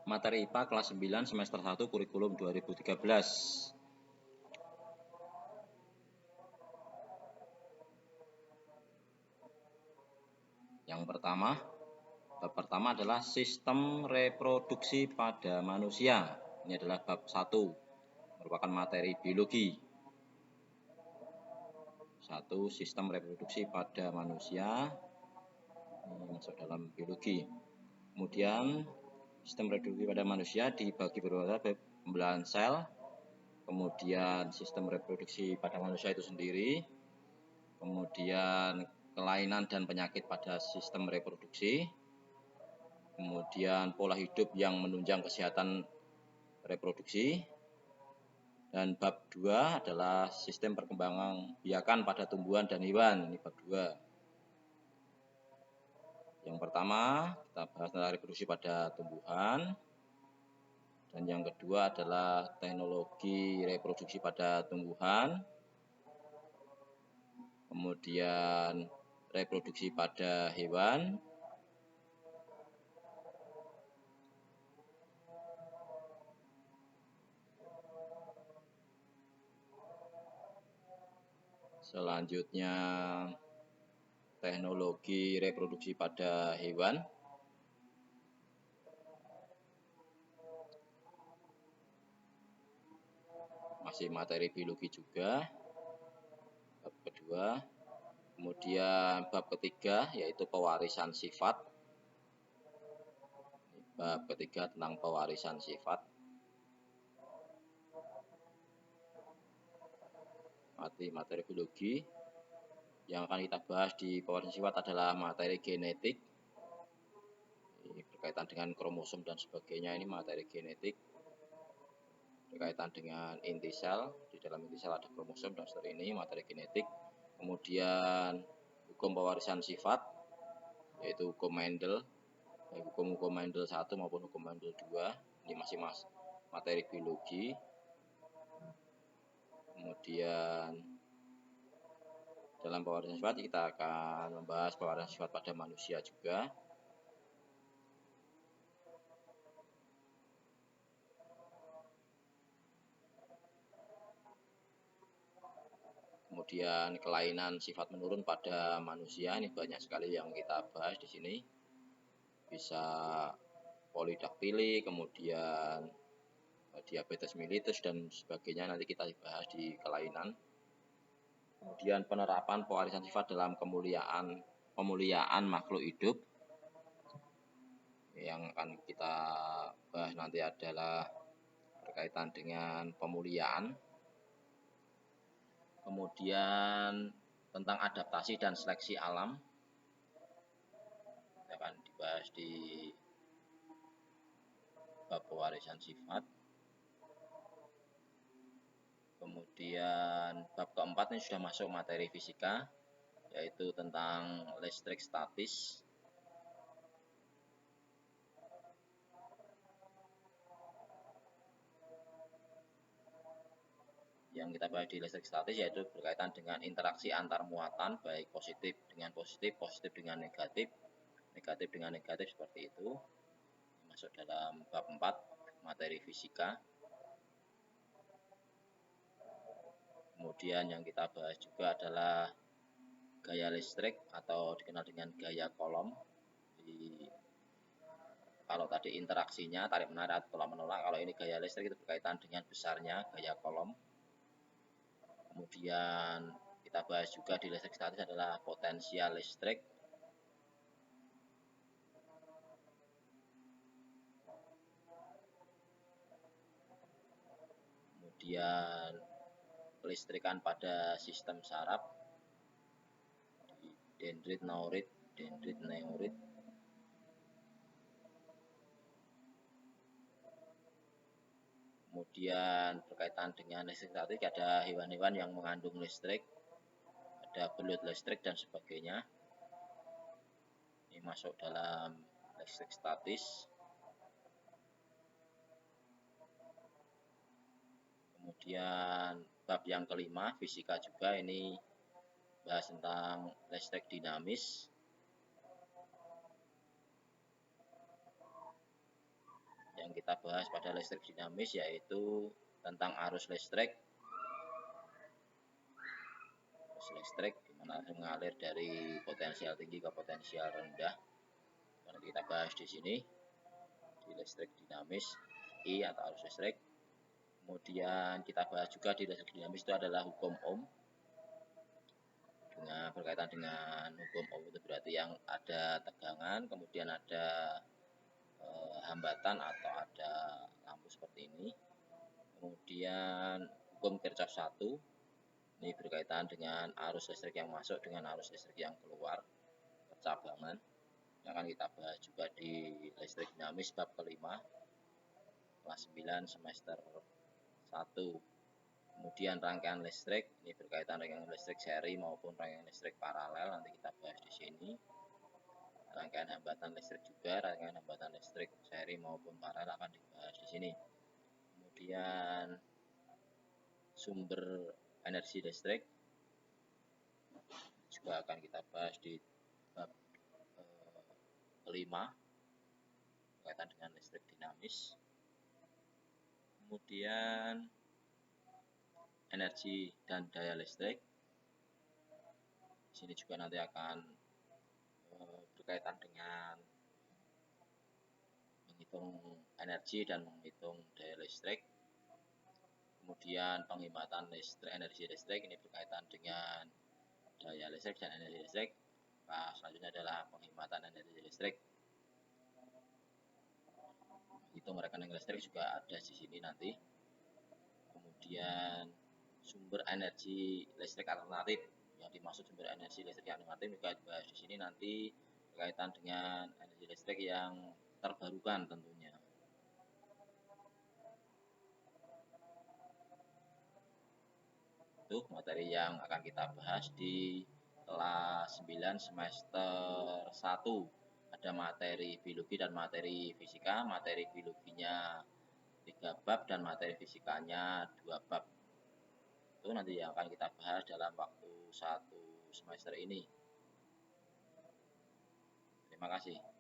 Materi IPA kelas 9 semester 1 kurikulum 2013. Yang pertama, bab pertama adalah sistem reproduksi pada manusia. Ini adalah bab 1, merupakan materi biologi. 1. Sistem reproduksi pada manusia. Ini masuk dalam biologi. Kemudian sistem reproduksi pada manusia dibagi beberapa pembelahan sel, kemudian sistem reproduksi pada manusia itu sendiri, kemudian kelainan dan penyakit pada sistem reproduksi, kemudian pola hidup yang menunjang kesehatan reproduksi, dan bab 2 adalah sistem perkembangan biakan pada tumbuhan dan hewan. Ini bab 2. Yang pertama, kita bahas tentang reproduksi pada tumbuhan. Dan yang kedua adalah teknologi reproduksi pada tumbuhan. Kemudian reproduksi pada hewan. Selanjutnya teknologi reproduksi pada hewan. Masih materi biologi juga. Bab kedua. Kemudian bab ketiga yaitu pewarisan sifat. Bab ketiga tentang pewarisan sifat. Materi biologi. Yang akan kita bahas di pewarisan sifat adalah materi genetik. Ini berkaitan dengan kromosom dan sebagainya. Ini materi genetik. Berkaitan dengan inti sel. Di dalam inti sel ada kromosom dan seterusnya. Ini materi genetik. Kemudian hukum pewarisan sifat, yaitu hukum Mendel, hukum Mendel 1 maupun hukum Mendel 2. Ini masih materi biologi. Kemudian dalam pewarisan sifat kita akan membahas pewarisan sifat pada manusia juga. Kemudian kelainan sifat menurun pada manusia, ini banyak sekali yang kita bahas di sini. Bisa polidaktili, kemudian diabetes mellitus dan sebagainya, nanti kita bahas di kelainan. Kemudian penerapan pewarisan sifat dalam pemuliaan makhluk hidup. Yang akan kita bahas nanti adalah berkaitan dengan pemuliaan. Kemudian tentang adaptasi dan seleksi alam. Kita akan dibahas di bab pewarisan sifat. Kemudian bab keempat ini sudah masuk materi fisika, yaitu tentang listrik statis. Yang kita bahas di listrik statis yaitu berkaitan dengan interaksi antar muatan, baik positif dengan positif, positif dengan negatif, negatif dengan negatif, seperti itu. Masuk dalam bab 4 materi fisika. Kemudian yang kita bahas juga adalah gaya listrik atau dikenal dengan gaya kolom. Kalau tadi interaksinya tarik menarik atau tolak menolak, kalau ini gaya listrik itu berkaitan dengan besarnya gaya kolom. Kemudian kita bahas juga di listrik statis adalah potensial listrik. Kemudian kelistrikan pada sistem saraf, dendrit, naurit, dendrit, neurit. Kemudian berkaitan dengan listrik statis ada hewan-hewan yang mengandung listrik, ada belut listrik dan sebagainya. Ini masuk dalam listrik statis. Kemudian bab yang kelima, fisika juga, ini bahas tentang listrik dinamis. yang kita bahas pada listrik dinamis yaitu tentang arus listrik. Arus listrik dimana mengalir dari potensial tinggi ke potensial rendah. Nanti kita bahas di sini di listrik dinamis I atau arus listrik. Kemudian kita bahas juga di listrik dinamis itu adalah hukum Ohm. Dengan berkaitan dengan hukum Ohm itu berarti yang ada tegangan, kemudian ada hambatan atau ada lampu seperti ini. Kemudian hukum Kirchhoff 1 ini berkaitan dengan arus listrik yang masuk dengan arus listrik yang keluar, percabangan, yang akan kita bahas juga di listrik dinamis bab kelima kelas 9 semester 1. Kemudian rangkaian listrik ini berkaitan dengan listrik seri maupun rangkaian listrik paralel, nanti kita bahas di sini. Rangkaian hambatan listrik juga, rangkaian hambatan listrik seri maupun paralel akan dibahas di sini. Kemudian sumber energi listrik juga akan kita bahas di bab kelima berkaitan dengan listrik dinamis. Kemudian energi dan daya listrik. Di sini juga nanti akan berkaitan dengan menghitung energi dan menghitung daya listrik. Kemudian penghematan listrik, energi listrik ini berkaitan dengan daya listrik dan energi listrik. Nah, selanjutnya adalah penghematan energi listrik. Hitung rekening listrik juga ada di sini nanti. Kemudian sumber energi listrik alternatif, yang dimaksud sumber energi listrik alternatif juga dibahas di sini nanti berkaitan dengan energi listrik yang terbarukan tentunya. Itu materi yang akan kita bahas di kelas 9 semester 1. Ada materi biologi dan materi fisika. Materi biologinya 3 bab dan materi fisikanya 2 bab. Itu nanti yang akan kita bahas dalam waktu 1 semester ini. Terima kasih.